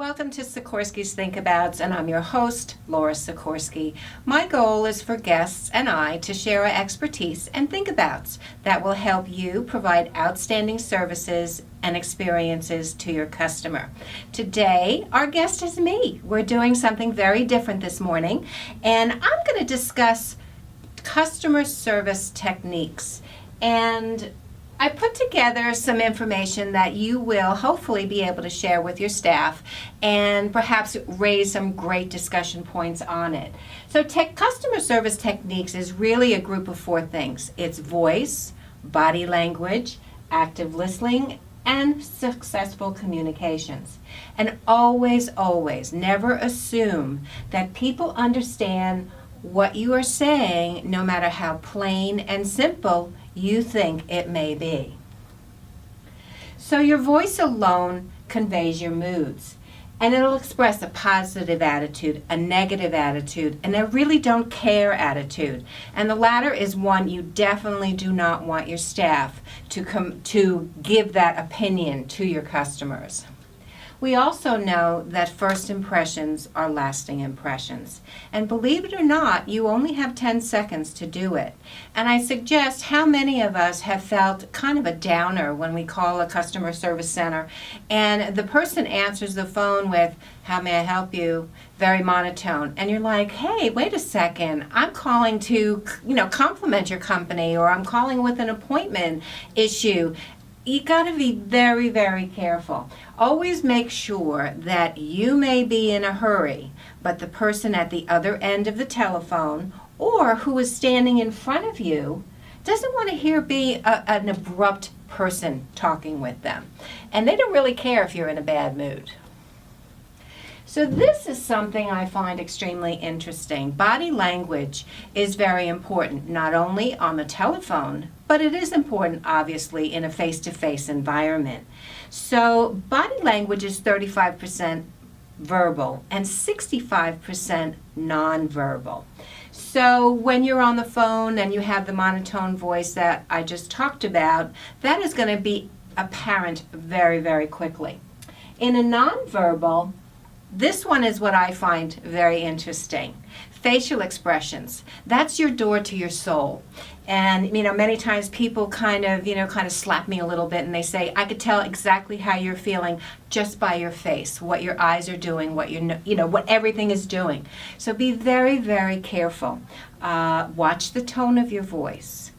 Welcome to Sikorski's Think Abouts, and I'm your host, Laura Sikorski. My goal is for guests and I to share our expertise and think abouts that will help you provide outstanding services and experiences to your customer. Today, our guest is me. We're doing something very different this morning, and I'm going to discuss customer service techniques. And I put together some information that you will hopefully be able to share with your staff and perhaps raise some great discussion points on it. So customer service techniques is really a group of four things. It's voice, body language, active listening, and successful communications. And always, always, never assume that people understand what you are saying, no matter how plain and simple you think it may be. So your voice alone conveys your moods, and it'll express a positive attitude, a negative attitude, and a really don't care attitude. And the latter is one you definitely do not want your staff to give that opinion to your customers. We also know that first impressions are lasting impressions. And believe it or not, you only have 10 seconds to do it. And I suggest how many of us have felt kind of a downer when we call a customer service center and the person answers the phone with, "How may I help you?" Very monotone. And you're like, "Hey, wait a second. I'm calling to, compliment your company, or I'm calling with an appointment issue." You got to be very, very careful. Always make sure that you may be in a hurry, but the person at the other end of the telephone or who is standing in front of you doesn't want to be an abrupt person talking with them. And they don't really care if you're in a bad mood. So this is something I find extremely interesting. Body language is very important, not only on the telephone, but it is important, obviously, in a face-to-face environment. So body language is 35% verbal and 65% nonverbal. So when you're on the phone and you have the monotone voice that I just talked about, that is going to be apparent very, very quickly. In a nonverbal, this one is what I find very interesting. Facial expressions. That's your door to your soul. And, many times people kind of slap me a little bit and they say, "I could tell exactly how you're feeling just by your face, what your eyes are doing, what what everything is doing." So be very, very careful. Watch the tone of your voice.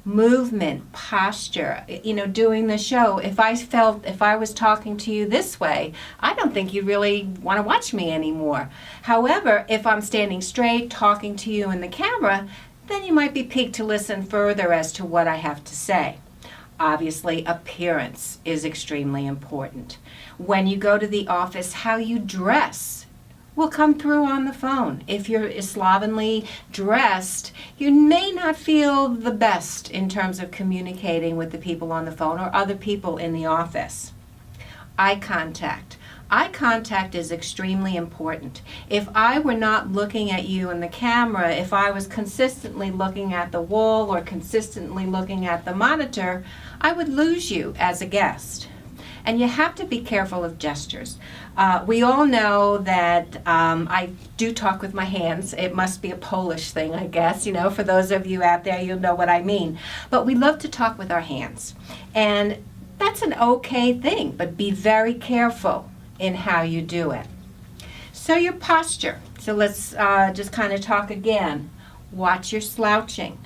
Movement, posture, doing the show. If I was talking to you this way, I don't think you really want to watch me anymore. However, if I'm standing straight, talking to you in the camera, then you might be piqued to listen further as to what I have to say. Obviously, appearance is extremely important. When you go to the office, how you dress will come through on the phone. If you're slovenly dressed, you may not feel the best in terms of communicating with the people on the phone or other people in the office. Eye contact. Eye contact is extremely important. If I were not looking at you in the camera, if I was consistently looking at the wall or consistently looking at the monitor, I would lose you as a guest. And you have to be careful of gestures. We all know that I do talk with my hands. It must be a Polish thing, I guess. For those of you out there, you'll know what I mean. But we love to talk with our hands. And that's an okay thing, but be very careful in how you do it. So your posture. So let's just kind of talk again. Watch your slouching.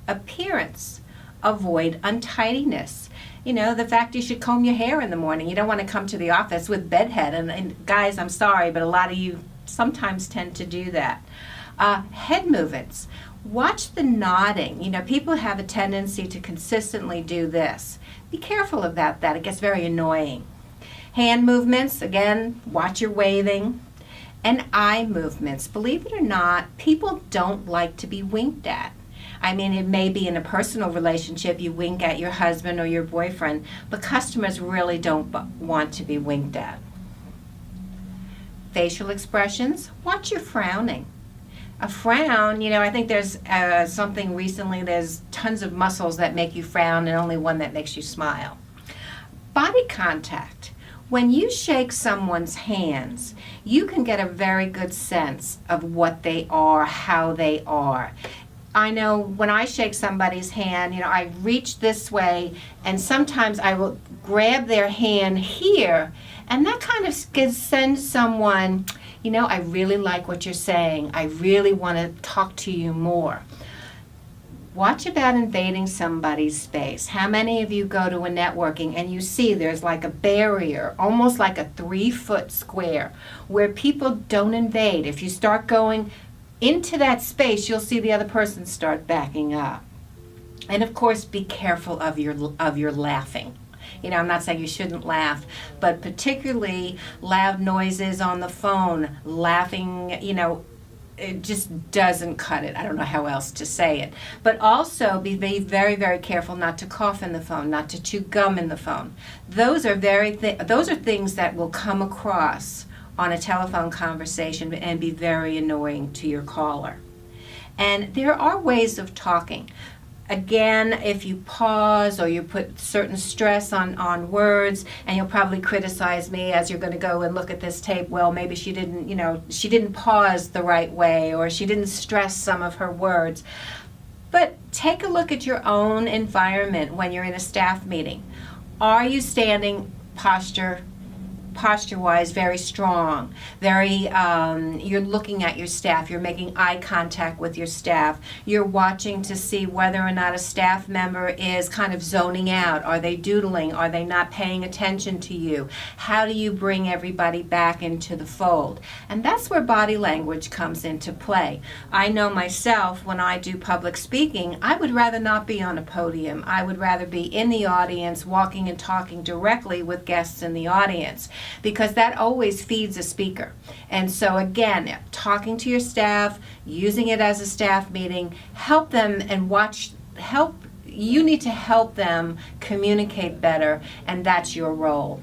Appearance. Avoid untidiness. The fact you should comb your hair in the morning. You don't want to come to the office with bedhead. And guys, I'm sorry, but a lot of you sometimes tend to do that. Head movements. Watch the nodding. People have a tendency to consistently do this. Be careful about that. It gets very annoying. Hand movements, again, watch your waving. And eye movements. Believe it or not, people don't like to be winked at. It may be in a personal relationship, you wink at your husband or your boyfriend, but customers really don't want to be winked at. Facial expressions, watch your frowning. A frown, I think there's something recently, there's tons of muscles that make you frown and only one that makes you smile. Body contact. When you shake someone's hands, you can get a very good sense of what they are, how they are. I know when I shake somebody's hand, I reach this way, and sometimes I will grab their hand here, and that kind of sends someone, I really like what you're saying. I really want to talk to you more. Watch about invading somebody's space. How many of you go to a networking and you see there's like a barrier, almost like a 3-foot square, where people don't invade? If you start going into that space, you'll see the other person start backing up. And of course, be careful of your laughing. I'm not saying you shouldn't laugh, but particularly loud noises on the phone, laughing, it just doesn't cut it. I don't know how else to say it. But also be very, very careful not to cough in the phone, not to chew gum in the phone. Those are things that will come across on a telephone conversation and be very annoying to your caller. And there are ways of talking. Again, if you pause or you put certain stress on words, and you'll probably criticize me as you're going to go and look at this tape, well, maybe she didn't pause the right way, or she didn't stress some of her words. But take a look at your own environment when you're in a staff meeting. Are you standing posture-wise very strong, you're looking at your staff, you're making eye contact with your staff, you're watching to see whether or not a staff member is kind of zoning out, are they doodling, are they not paying attention to you? How do you bring everybody back into the fold? And that's where body language comes into play. I know myself, when I do public speaking, I would rather not be on a podium. I would rather be in the audience, walking and talking directly with guests in the audience, because that always feeds a speaker. And so again, talking to your staff, using it as a staff meeting, help them and you need to help them communicate better, and that's your role.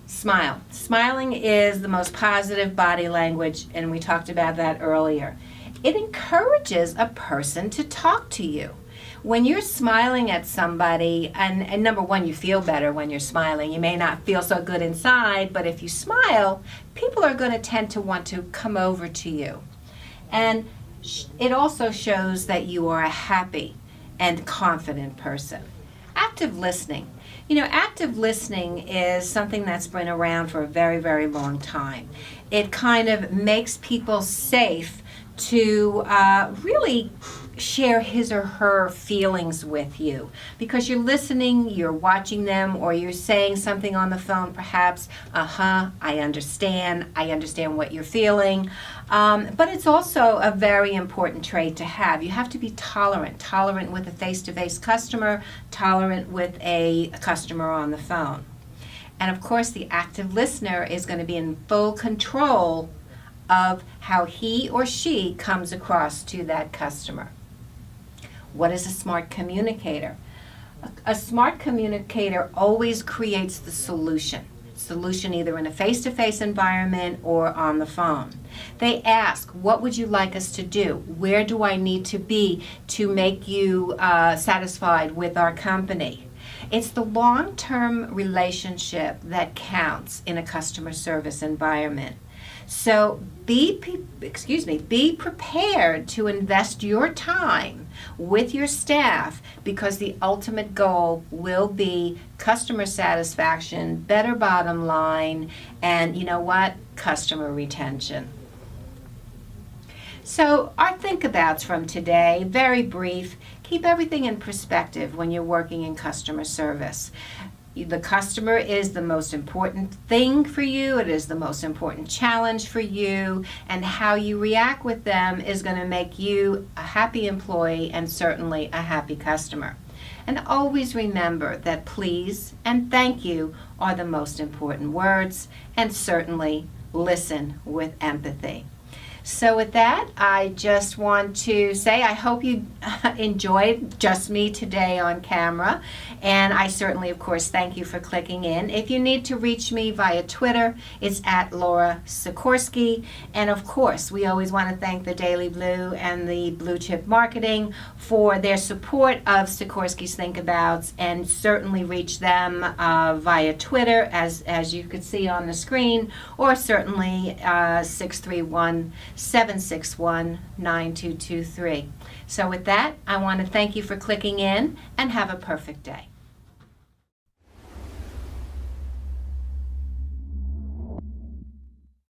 Smile. Smiling is the most positive body language, and we talked about that earlier. It encourages a person to talk to you. When you're smiling at somebody, and number one, you feel better when you're smiling. You may not feel so good inside, but if you smile, people are going to tend to want to come over to you. And it also shows that you are a happy and confident person. Active listening. Active listening is something that's been around for a very, very long time. It kind of makes people safe to really share his or her feelings with you, because you're listening, you're watching them, or you're saying something on the phone, perhaps, I understand what you're feeling. But it's also a very important trait to have. You have to be tolerant with a face-to-face customer, tolerant with a customer on the phone. And of course, the active listener is going to be in full control of how he or she comes across to that customer. What is a smart communicator? A smart communicator always creates the solution either in a face-to-face environment or on the phone. They ask, what would you like us to do? Where do I need to be to make you satisfied with our company? It's the long-term relationship that counts in a customer service environment. So be prepared to invest your time with your staff, because the ultimate goal will be customer satisfaction, better bottom line, and customer retention. So our think-abouts from today, very brief. Keep everything in perspective when you're working in customer service. The customer is the most important thing for you. It is the most important challenge for you, and how you react with them is going to make you a happy employee and certainly a happy customer. And always remember that please and thank you are the most important words, and certainly listen with empathy. So with that, I just want to say I hope you enjoyed just me today on camera. And I certainly, of course, thank you for clicking in. If you need to reach me via Twitter, it's at Laura Sikorski. And of course, we always want to thank the Daily Blue and the Blue Chip Marketing for their support of Sikorski's Thinkabouts, and certainly reach them via Twitter, as you could see on the screen, or certainly 631-761-9223. So with that, I want to thank you for clicking in, and have a perfect day.